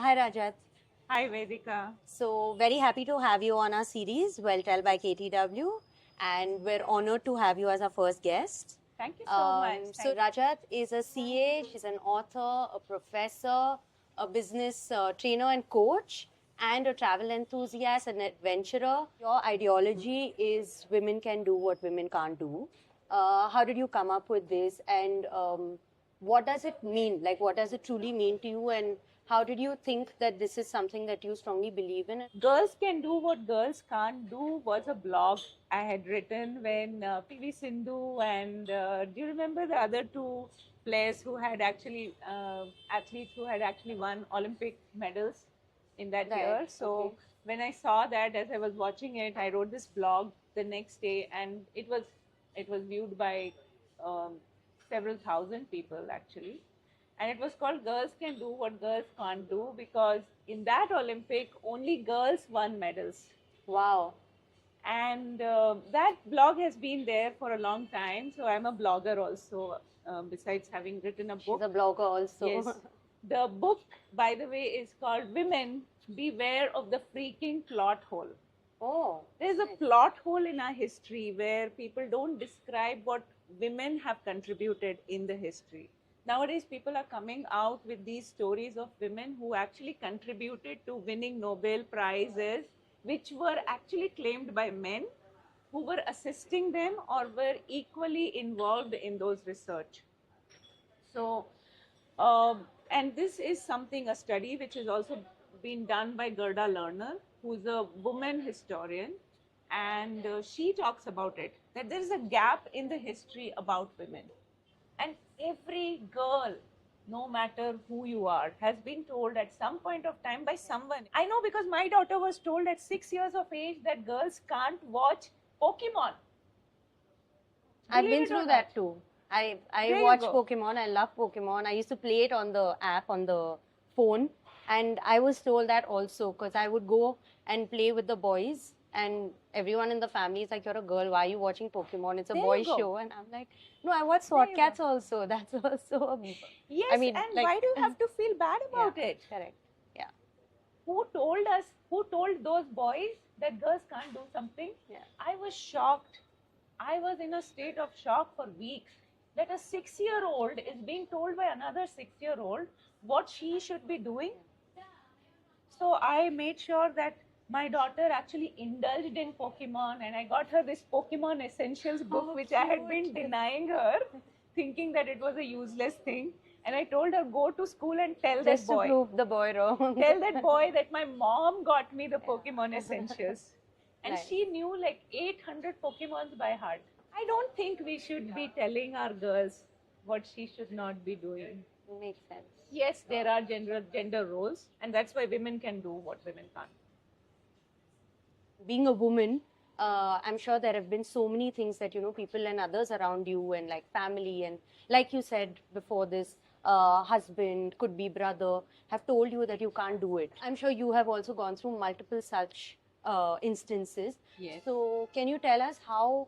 Hi Rajat. Hi, Vedika. So very happy to have you on our series, Well Tell by KTW, and we're honored to have you as our first guest. Thank you so much. So Rajat is a CA, she's an author, a professor, a business trainer and coach, and a travel enthusiast and adventurer. Your ideology is women can do what women can't do. How did you come up with this, and what does it mean? Like, what does it truly mean to you, and how did you think that this is something that you strongly believe in? Girls Can Do What Girls Can't Do was a blog I had written when PV Sindhu and do you remember the other two players who had actually, athletes who had actually won Olympic medals in that Right, year? So okay. when I saw that as I was watching it, I wrote this blog the next day, and it was viewed by um, several thousand people actually, and it was called Girls Can Do What Girls Can't Do, because in that Olympic only girls won medals. Wow. And that blog has been there for a long time, so I'm a blogger also, besides having written a book. She's a blogger also. Yes. The book, by the way, is called Women Beware of the Freaking Plot Hole. Oh. There's a plot hole in our history where people don't describe what women have contributed in the history. Nowadays, people are coming out with these stories of women who actually contributed to winning Nobel Prizes, which were actually claimed by men who were assisting them or were equally involved in those research. So, and this is something, a study which has also been done by Gerda Lerner, who's a woman historian, and she talks about it, that there is a gap in the history about women. And every girl, no matter who you are, has been told at some point of time by someone. I know because my daughter was told at 6 years of age that girls can't watch Pokemon. I've Believe been it or through not. that too. I There you watch go. Pokemon. I love Pokemon. I used to play it on the app on the phone, and I was told that also because I would go and play with the boys, and everyone in the family is like, "You're a girl. Why are you watching Pokemon? It's a There you boy go. show." And I'm like, "No, I watch There Sword you Cats go. also. That's also I Yes, mean, and like, why do you have to feel bad yeah, about it? correct. Yeah, Who told those boys that girls can't do something? yeah. I was shocked. I was in a state of shock for weeks that a 6-year-old is being told by another 6-year-old what she should be doing. So I made sure that my daughter actually indulged in Pokemon, and I got her this Pokemon Essentials book, Oh, which I had been cute. denying her, thinking that it was a useless thing. And I told her, go to school and tell that Just to boy. prove the boy wrong. Tell that boy that my mom got me the Pokemon Essentials. And Right. she knew like 800 Pokemons by heart. I don't think we should be telling our girls what she should not be doing. Makes sense. Yes, there are gender roles, and that's why women can do what women can't. Being a woman, I'm sure there have been so many things that people and others around you and like family and like you said before this, husband could be brother have told you that you can't do it. I'm sure you have also gone through multiple such instances. Yes. So can you tell us how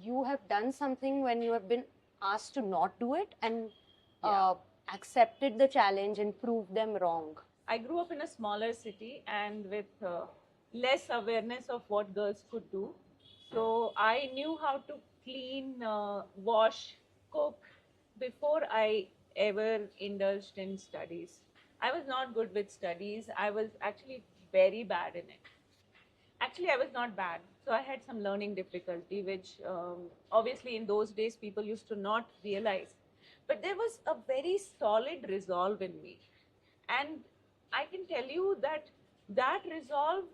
you have done something when you have been asked to not do it and accepted the challenge and proved them wrong? I grew up in a smaller city and with less awareness of what girls could do. So I knew how to clean, wash, cook before I ever indulged in studies. I was not good with studies. I was actually very bad in it. Actually, I was not bad. So I had some learning difficulty, which obviously in those days people used to not realize. But there was a very solid resolve in me. And I can tell you that that resolve,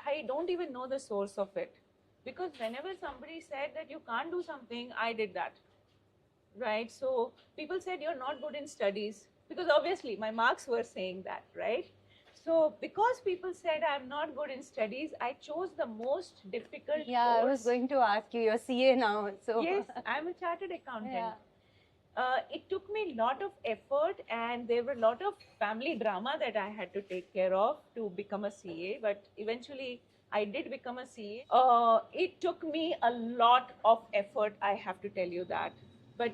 I don't even know the source of it. Because whenever somebody said that you can't do something, I did that. Right? So people said you're not good in studies. Because obviously my marks were saying that, right? So because people said I'm not good in studies, I chose the most difficult Yeah, course. I was going to ask you. You're CA now, so Yes, I'm a chartered accountant. yeah. It took me a lot of effort, and there were a lot of family drama that I had to take care of to become a CA. But eventually, I did become a CA. It took me a lot of effort, I have to tell you that. But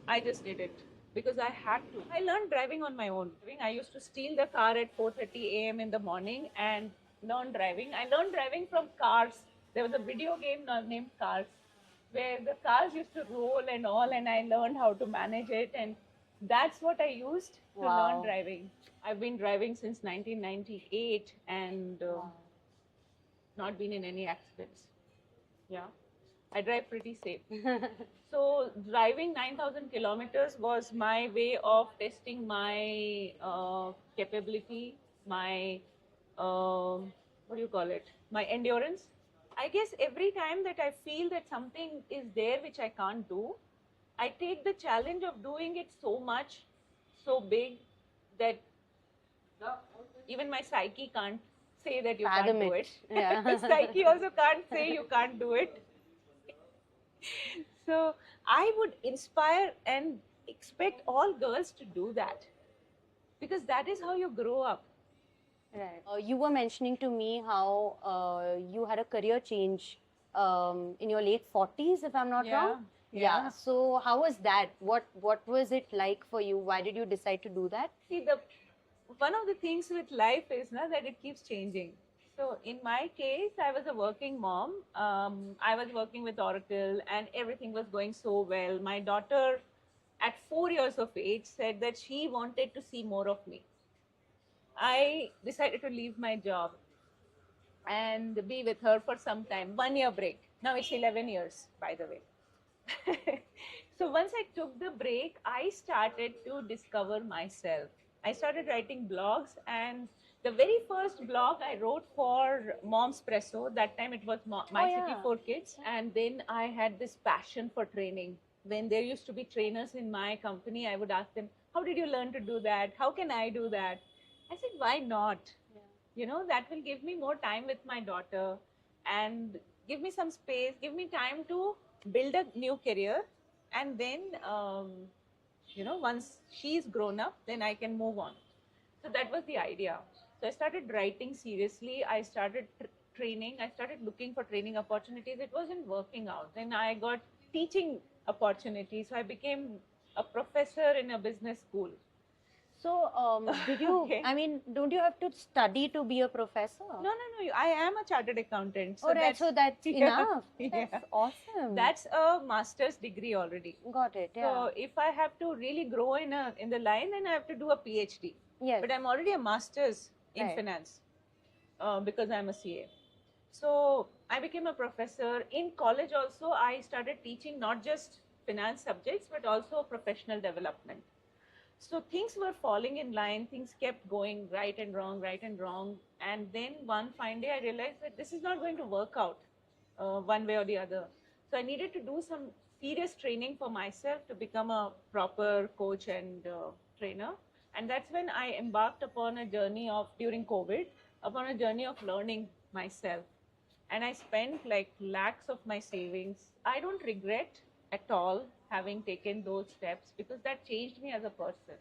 I just did it. because I had to. I learned driving on my own. I used to steal the car at 4:30 a.m. in the morning and learn driving. I learned driving from Cars. There was a video game named Cars, where the cars used to roll and all, and I learned how to manage it, and that's what I used to learn Wow. driving. I've been driving since 1998 and not been in any accidents. Yeah, I drive pretty safe. So driving 9,000 kilometers was my way of testing my capability, my what do you call it? My endurance. I guess every time that I feel that something is there which I can't do, I take the challenge of doing it so much, so big that even my psyche can't say that you Fathom can't do it. it. Yeah. Psyche also can't say you can't do it. So I would inspire and expect all girls to do that, because that is how you grow up. Right. You were mentioning to me how you had a career change in your late 40s, if I'm not wrong. Yeah. So how was that? What was it like for you? Why did you decide to do that? See, the one of the things with life is that it keeps changing. So in my case, I was a working mom. I was working with Oracle, and everything was going so well. My daughter, at 4 years of age, said that she wanted to see more of me. I decided to leave my job and be with her for some time. 1 year break. Now it's 11 years, by the way. So once I took the break, I started to discover myself. I started writing blogs, and the very first blog I wrote for Mom's Presso, that time it was My Oh, City yeah. for Kids. And then I had this passion for training. When there used to be trainers in my company, I would ask them, how did you learn to do that? How can I do that? I said, why not? That will give me more time with my daughter and give me some space, give me time to build a new career. And then, once she's grown up, then I can move on. So that was the idea. So I started writing seriously. I started training. I started looking for training opportunities. It wasn't working out. Then I got teaching opportunities. So I became a professor in a business school. So did you? Okay. I mean, don't you have to study to be a professor? No. I am a chartered accountant. Oh, right. So that's yeah, enough. yeah. That's awesome. That's a master's degree already. Got it. Yeah. So if I have to really grow in the line, then I have to do a PhD. Yes. But I'm already a master's in Right. finance because I'm a CA. So I became a professor. In college also, I started teaching not just finance subjects, but also professional development. So things were falling in line, things kept going right and wrong, right and wrong. And then one fine day, I realized that this is not going to work out one way or the other. So I needed to do some serious training for myself to become a proper coach and trainer. And that's when I embarked upon a journey of, during COVID, upon a journey of learning myself. And I spent like lakhs of my savings. I don't regret at all having taken those steps, because that changed me as a person.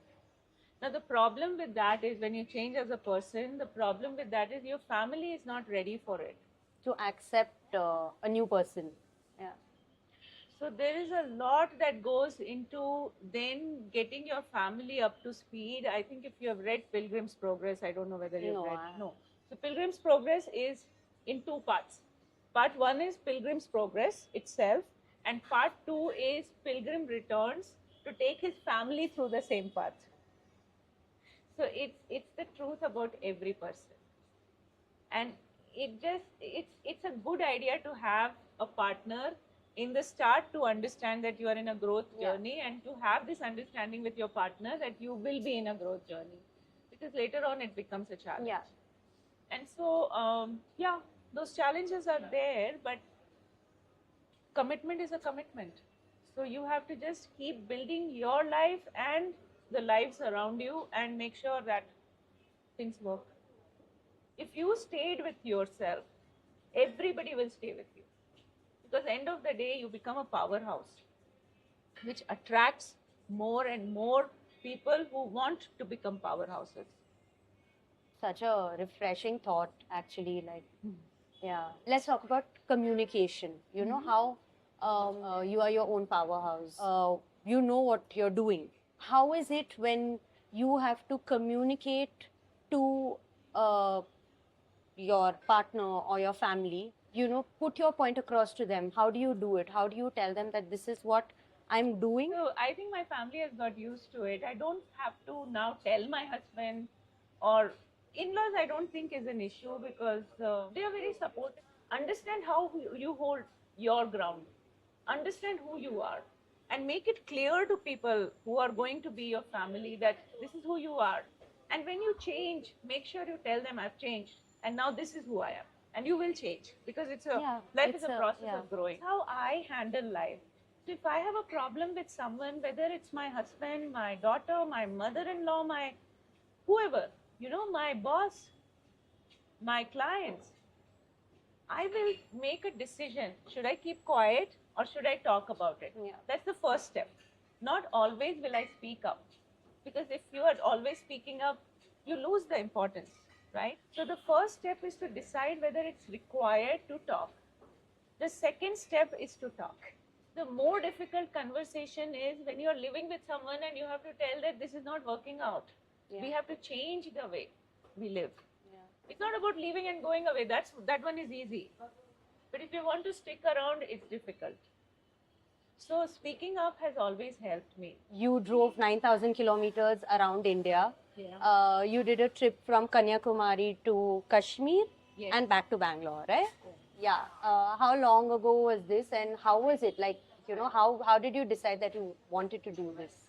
Now, the problem with that is, when you change as a person, the problem with that is your family is not ready for it. To accept a new person. Yeah. So there is a lot that goes into then getting your family up to speed. I think if you have read Pilgrim's Progress, I don't know whether you've No, read. I- No. So Pilgrim's Progress is in two parts. Part one is Pilgrim's Progress itself, and part two is Pilgrim returns to take his family through the same path. So it's the truth about every person. And it's a good idea to have a partner in the start to understand that you are in a growth journey, and to have this understanding with your partner that you will be in a growth journey, because later on it becomes a challenge. Yeah. And so those challenges are there, but commitment is a commitment. So you have to just keep building your life and the lives around you, and make sure that things work. If you stayed with yourself, everybody will stay with you, because end of the day you become a powerhouse, which attracts more and more people who want to become powerhouses. Such a refreshing thought, actually. Like, yeah. Let's talk about communication. You know how you are your own powerhouse. You know what you're doing. how is it when you have to communicate to your partner or your family, put your point across to them? How do you do it? How do you tell them that this is what I'm doing? So I think my family has got used to it. I don't have to now tell my husband or in-laws. I don't think is an issue because they are very supportive. Understand how you hold your ground. Understand who you are, and make it clear to people who are going to be your family that this is who you are. And when you change, make sure you tell them I've changed, and now this is who I am, and you will change because life is a process of growing. How I handle life. So if I have a problem with someone, whether it's my husband, my daughter, my mother-in-law, my whoever, my boss, my clients, I will make a decision. Should I keep quiet or should I talk about it? Yeah. That's the first step. Not always will I speak up, because if you are always speaking up, you lose the importance, right? So the first step is to decide whether it's required to talk. The second step is to talk. The more difficult conversation is when you're living with someone and you have to tell that this is not working out. Yeah. We have to change the way we live. Yeah. It's not about leaving and going away. That one is easy. But if you want to stick around, it's difficult. So speaking up has always helped me. You drove 9,000 kilometers around India. Yeah. You did a trip from Kanyakumari to Kashmir Yes. and back to Bangalore, right? Yeah. How long ago was this, and how was it? Like, how did you decide that you wanted to do this?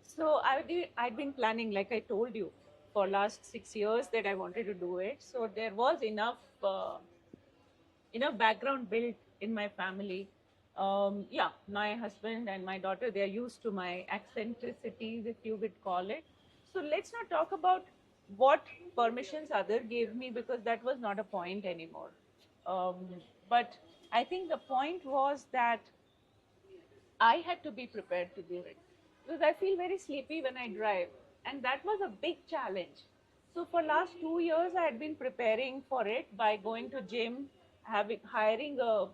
So I'd been planning, like I told you, for last 6 years that I wanted to do it. So there was enough background built in my family. My husband and my daughter, they are used to my eccentricities, if you would call it. So let's not talk about what permissions other gave me, because that was not a point anymore. But I think the point was that I had to be prepared to do it, because I feel very sleepy when I drive, and that was a big challenge. So for last 2 years, I had been preparing for it by going to gym, hiring a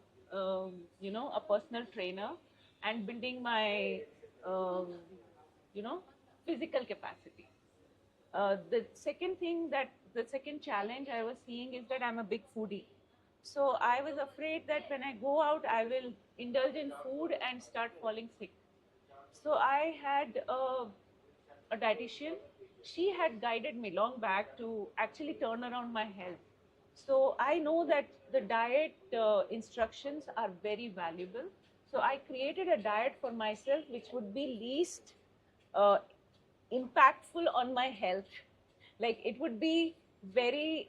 personal trainer, and building my um, you know physical capacity. The second challenge I was seeing is that I'm a big foodie. So I was afraid that when I go out, I will indulge in food and start falling sick. So I had a dietitian. She had guided me long back to actually turn around my health. So I know that the diet instructions are very valuable. So I created a diet for myself which would be least uh, impactful on my health. Like it would be very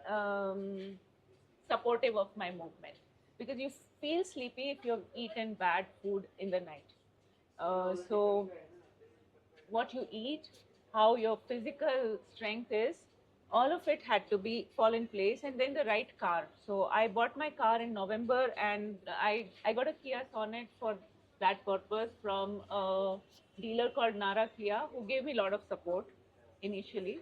supportive of my movement, because you feel sleepy if you've eaten bad food in the night. So what you eat, how your physical strength is, all of it had to be fall in place, and then the right car. So I bought my car in November, and I got a Kia Sonet for that purpose from a dealer called Nara Kia, who gave me a lot of support initially,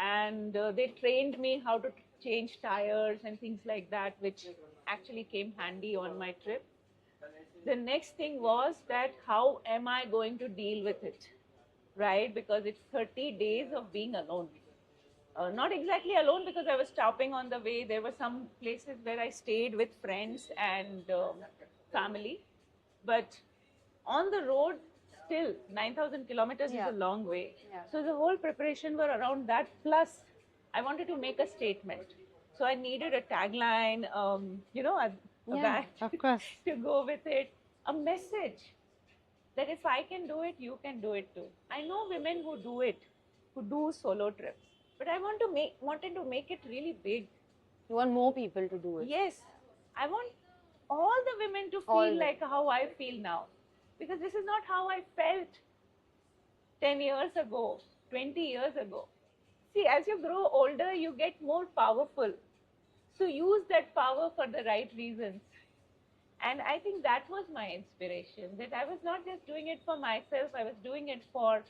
and they trained me how to change tires and things like that, which actually came handy on my trip. The next thing was that how am I going to deal with it, right? Because it's 30 days of being alone. Not exactly alone, because I was stopping on the way. There were some places where I stayed with friends and family, but on the road, still 9,000 kilometers is a long way. Yeah. So the whole preparation were around that. Plus, I wanted to make a statement. So I needed a tagline, a bag of course. to go with it, a message that if I can do it, you can do it too. I know women who do it, who do solo trips, but I wanted to make it really big. You want more people to do it. Yes, I want all the women to All feel the- like how I feel now, because this is not how I felt 10 years ago, 20 years ago. See, as you grow older, you get more powerful. So use that power for the right reasons. And I think that was my inspiration, that I was not just doing it for myself, I was doing it for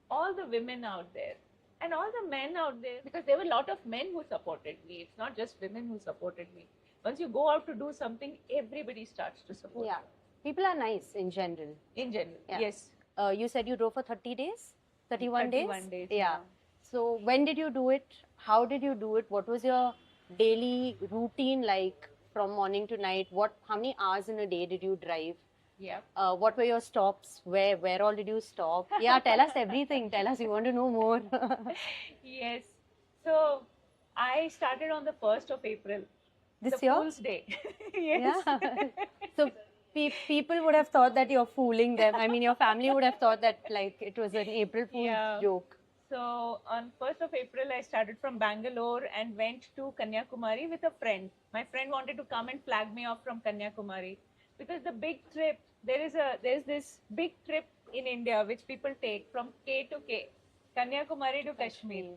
all the women out there and all the men out there, because there were a lot of men who supported me. It's not just women who supported me. Once you go out to do something, everybody starts to support Yeah. People are nice in general. you. In general, Yeah. yes. You said you drove for 30 days, 31 days. 31 days, Yeah. yeah. So when did you do it? How did you do it? What was your daily routine like from morning to night? How many hours in a day did you drive? Yeah. What were your stops? Where all did you stop? Yeah, tell us everything. Tell us. We want to know more. Yes. So I started on the 1st of April, This the year? Fool's Day. Yes. Yeah. So people would have thought that you're fooling them. I mean, your family would have thought that like it was an April Fool's Yeah. joke. So on 1st of April, I started from Bangalore and went to Kanyakumari with a friend. My friend wanted to come and flag me off from Kanyakumari because the big trip, there's this big trip in India which people take from K to K, Kanyakumari to Kashmir.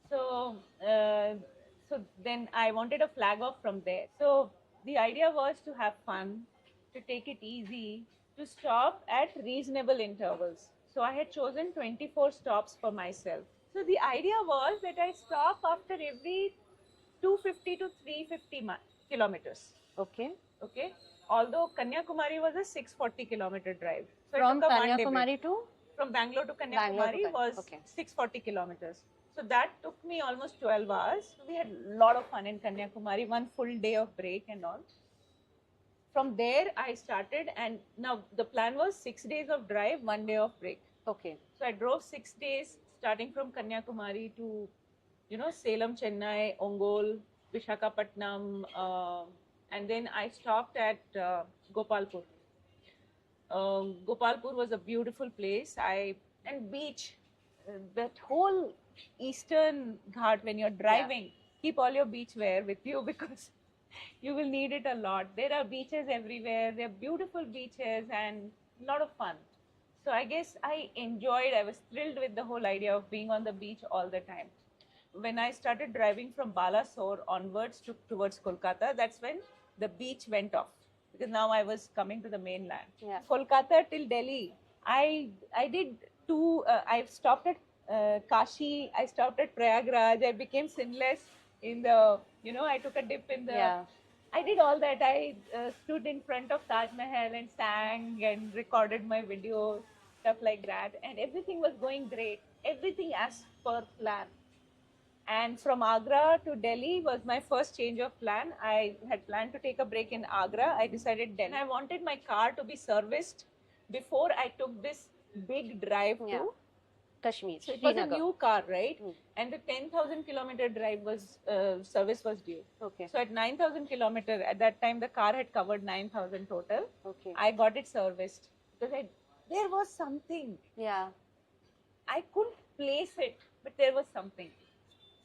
So, so then I wanted a flag off from there. So the idea was to have fun, to take it easy, to stop at reasonable intervals. So I had chosen 24 stops for myself. So the idea was that I stop after every 250 to 350 kilometers. Okay. Okay. Although Kanyakumari was a 640-kilometer drive. So From it took a 1 day break. Kanyakumari to? From Bangalore to Bangalore to Kanyakumari was okay. 640 kilometers. So that took me almost 12 hours. We had a lot of fun in Kanyakumari, one full day of break and all. From there, I started, and now the plan was 6 days of drive, 1 day of break. Okay. So I drove 6 days, starting from Kanyakumari to, Salem, Chennai, Ongole, Vishakhapatnam, and then I stopped at Gopalpur. Gopalpur was a beautiful place. And beach, that whole eastern ghat when you're driving, keep all your beach wear with you because you will need it a lot. There are beaches everywhere. They're beautiful beaches and a lot of fun. So I guess I was thrilled with the whole idea of being on the beach all the time. When I started driving from Balasore onwards towards Kolkata, that's when the beach went off because now I was coming to the mainland. Yeah. Kolkata till Delhi, I did two. I stopped at Kashi. I stopped at Prayagraj. I became sinless in the. I took a dip in the. Yeah. I did all that. I stood in front of Taj Mahal and sang and recorded my videos, stuff like that, and everything was going great. Everything as per plan. And from Agra to Delhi was my first change of plan. I had planned to take a break in Agra. I decided Delhi. I wanted my car to be serviced before I took this big drive to Kashmir. So it was a new car, right? And the 10,000 kilometer drive was service was due. Okay. So at 9,000 kilometer, at that time the car had covered 9,000 total. Okay. I got it serviced because there was something. Yeah. I couldn't place it, but there was something.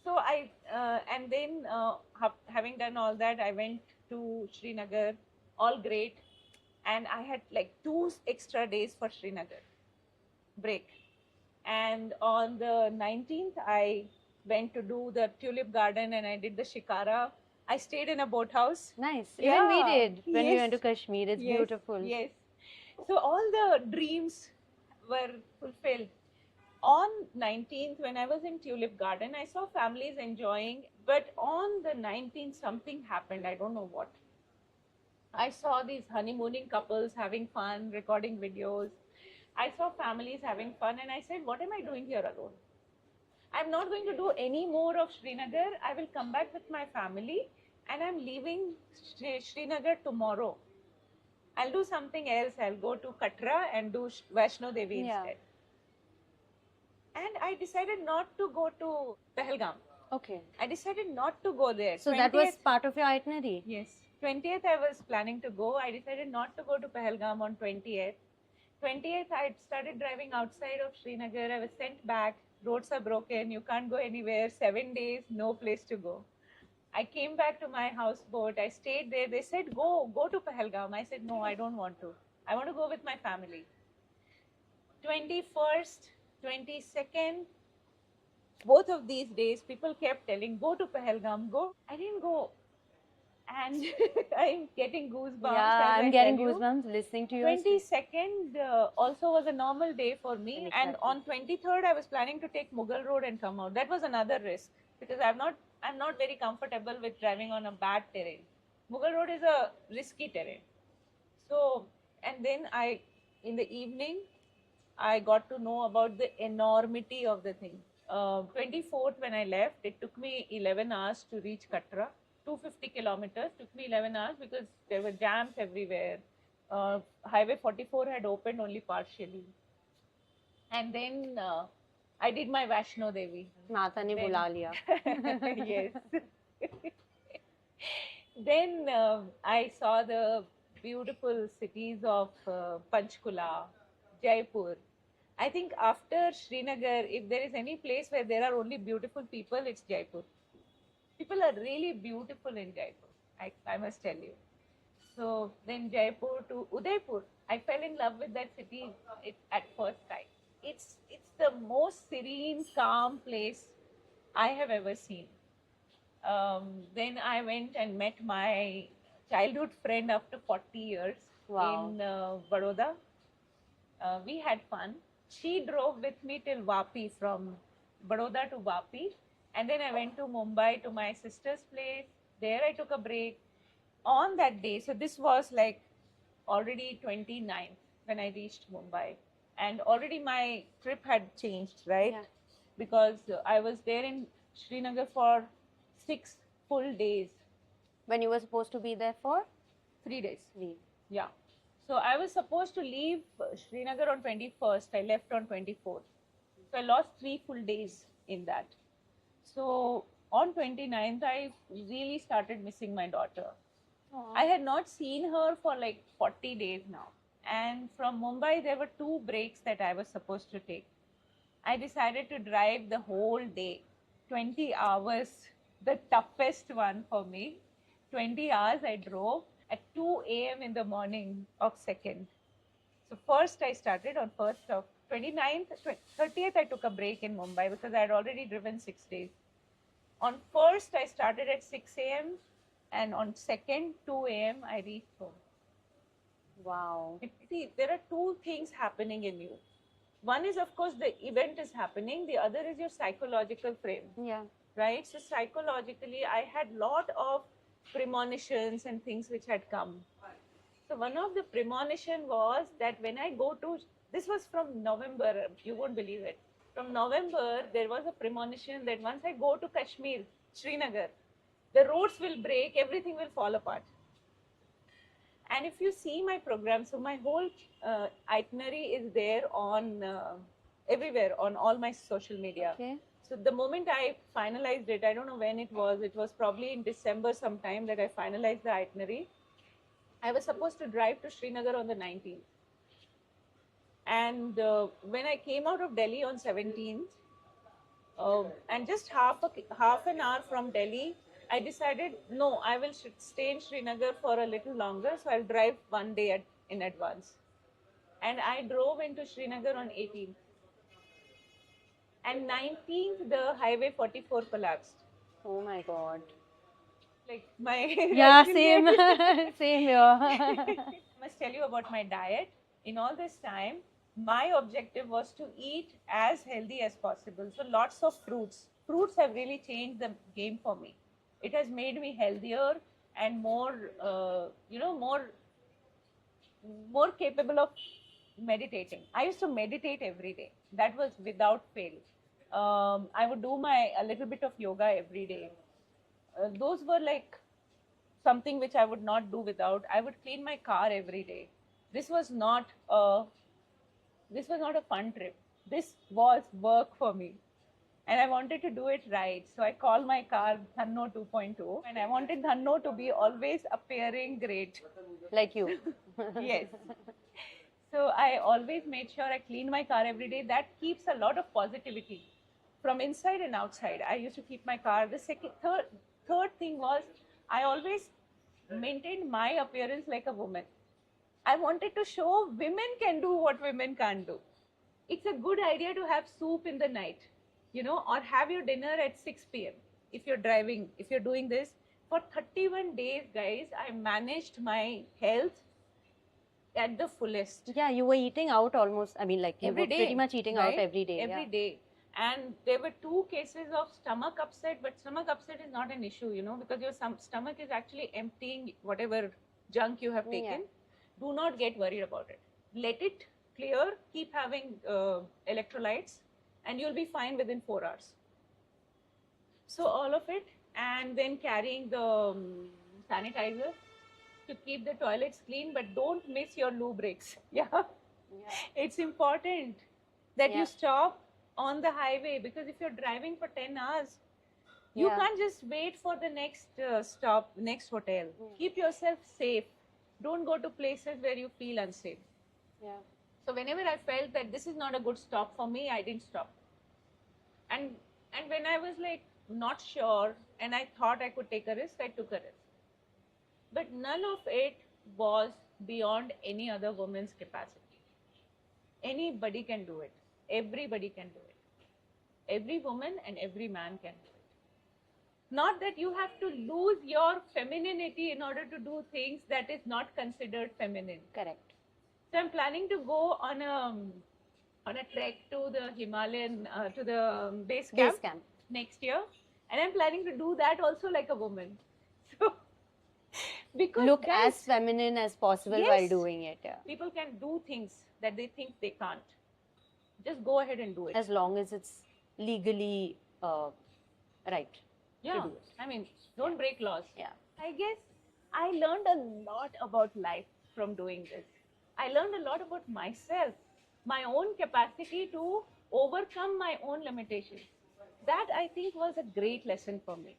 So and then having done all that, I went to Srinagar, all great. And I had like 2 extra days for Srinagar break. And on the 19th, I went to do the Tulip Garden and I did the Shikara. I stayed in a boathouse. Nice. Yeah. Even we did when we Yes. went to Kashmir. It's Yes, beautiful. Yes. So all the dreams were fulfilled. On 19th, when I was in Tulip Garden, I saw families enjoying. But on the 19th, something happened. I don't know what. I saw these honeymooning couples having fun, recording videos. I saw families having fun, and I said, what am I doing here alone? I'm not going to do any more of Srinagar. I will come back with my family, and I'm leaving Srinagar tomorrow. I'll do something else. I'll go to Katra and do Vaishno Devi instead. And I decided not to go to Pahalgam. Okay. I decided not to go there. So that was part of your itinerary? Yes. 20th I was planning to go. I decided not to go to Pahalgam on 20th. 20th I started driving outside of Srinagar. I was sent back. Roads are broken. You can't go anywhere. 7 days, no place to go. I came back to my houseboat. I stayed there. They said, go to Pahalgam. I said, no, I don't want to. I want to go with my family. 21st, 22nd, both of these days, people kept telling, go to Pahalgam, go. I didn't go. And I'm getting goosebumps. Yeah, I'm getting goosebumps listening to you. 22nd also was a normal day for me. Exactly. And on 23rd, I was planning to take Mughal Road and come out. That was another risk because I'm not very comfortable with driving on a bad terrain. Mughal Road is a risky terrain. So, and then in the evening, I got to know about the enormity of the thing. 24th when I left, it took me 11 hours to reach Katra. 250 kilometers took me 11 hours because there were jams everywhere. Highway 44 had opened only partially. And then I did my Vaishno Devi. माता ने Then- बुला लिया. Yes. Then I saw the beautiful cities of Panchkula, Jaipur. I think after Srinagar, if there is any place where there are only beautiful people, it's Jaipur. People are really beautiful in Jaipur, I must tell you. So then Jaipur to Udaipur, I fell in love with that city at first sight. It's the most serene, calm place I have ever seen. Then I went and met my childhood friend after 40 years Wow. in Baroda. We had fun. She drove with me till Vapi, from Baroda to Vapi. And then I went to Mumbai to my sister's place. There I took a break. On that day, so this was like already 29th when I reached Mumbai. And already my trip had changed, right? Yeah. Because I was there in Srinagar for 6 full days, When you were supposed to be there for 3 days. 3. Yeah. So I was supposed to leave Srinagar on 21st. I left on 24th. So I lost 3 full days in that. So on 29th, I really started missing my daughter. I had not seen her for like 40 days now. And from Mumbai, there were 2 breaks that I was supposed to take. I decided to drive the whole day, 20 hours, the toughest one for me. 20 hours I drove at 2 a.m. in the morning of 2nd. So first I started on 1st of 29th, 30th I took a break in Mumbai because I had already driven 6 days. On 1st I started at 6 a.m. and on 2nd, 2 a.m. I reached home. Wow. See, there are 2 things happening in you. One is, of course, the event is happening. The other is your psychological frame, Yeah. right? So psychologically, I had lot of premonitions and things which had come. So one of the premonition was that when I go to, this was from November, you won't believe it. From November, there was a premonition that once I go to Kashmir, Srinagar, the roads will break, everything will fall apart. And if you see my program, so my whole itinerary is there on everywhere on all my social media. Okay. So the moment I finalized it, I don't know when it was probably in December sometime that I finalized the itinerary. I was supposed to drive to Srinagar on the 19th. And when I came out of Delhi on 17th, and just half an hour from Delhi, I decided, no, I will stay in Srinagar for a little longer, so I'll drive one day in advance. And I drove into Srinagar on 18th. And 19th, the highway 44 collapsed. Oh my God. Like my Yeah, I same. Same here. must tell you about my diet. In all this time, my objective was to eat as healthy as possible. So lots of fruits. Fruits have really changed the game for me. It has made me healthier and more, more capable of meditating. I used to meditate every day. That was without fail. I would do a little bit of yoga every day. Those were like something which I would not do without. I would clean my car every day. This was not a fun trip. This was work for me. And I wanted to do it right. So I called my car Dhanno 2.0 and I wanted Dhanno to be always appearing great. Like you. Yes. So I always made sure I clean my car every day. That keeps a lot of positivity from inside and outside. I used to keep my car. The third thing was I always maintained my appearance like a woman. I wanted to show women can do what women can't do. It's a good idea to have soup in the night, or have your dinner at 6 p.m. if you're driving, if you're doing this. For 31 days, guys, I managed my health at the fullest. Yeah, you were eating out almost. I mean, like you Every were day, pretty much eating out right? every day. Every Yeah. day. And there were 2 cases of stomach upset, but stomach upset is not an issue, because your stomach is actually emptying whatever junk you have taken. Do not get worried about it. Let it clear, keep having electrolytes, and you'll be fine within 4 hours. So all of it, and then carrying the sanitizer to keep the toilets clean, but don't miss your loo breaks. Yeah, Yeah. it's important that Yeah. you stop on the highway, because if you're driving for 10 hours, you Yeah. can't just wait for the next stop, next hotel. Keep yourself safe. Don't go to places where you feel unsafe. Yeah. So whenever I felt that this is not a good stop for me, I didn't stop. And when I was like not sure and I thought I could take a risk, I took a risk. But none of it was beyond any other woman's capacity. Anybody can do it. Everybody can do it. Every woman and every man can do it. Not that you have to lose your femininity in order to do things that is not considered feminine. Correct. So I'm planning to go on a trek to the Himalayan, to the base camp, Base camp. next year, and I'm planning to do that also like a woman. So because Look guys, as feminine as possible while Yes. doing it. Yeah. people can do things that they think they can't. Just go ahead and do it. As long as it's legally right. Yeah, do it. I mean, don't break laws. Yeah. I guess I learned a lot about life from doing this. I learned a lot about myself, my own capacity to overcome my own limitations. That I think was a great lesson for me.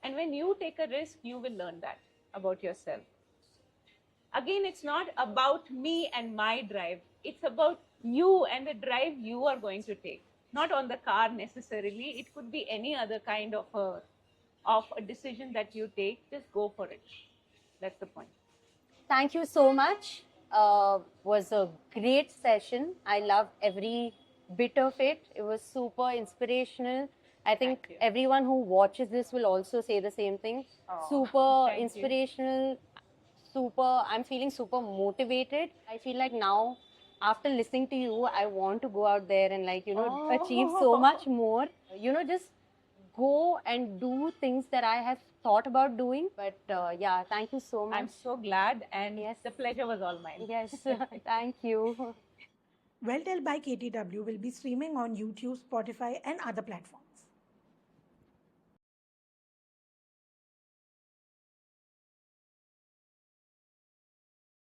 And when you take a risk, you will learn that about yourself. Again, it's not about me and my drive. It's about you and the drive you are going to take. Not on the car necessarily. It could be any other kind of a decision that you take. Just go for it. That's the point. Thank you so much. Was a great session. I loved every bit of it. It was super inspirational. I think Thank you. everyone who watches this will also say the same thing. Oh, Super thank you. inspirational. I'm feeling super motivated. I feel like now, after listening to you, I want to go out there and achieve so much more. Just go and do things that I have thought about doing. But yeah, thank you so much. I'm so glad, and Yes. the pleasure was all mine. Yes, thank you. Well Tell by KTW will be streaming on YouTube, Spotify, and other platforms.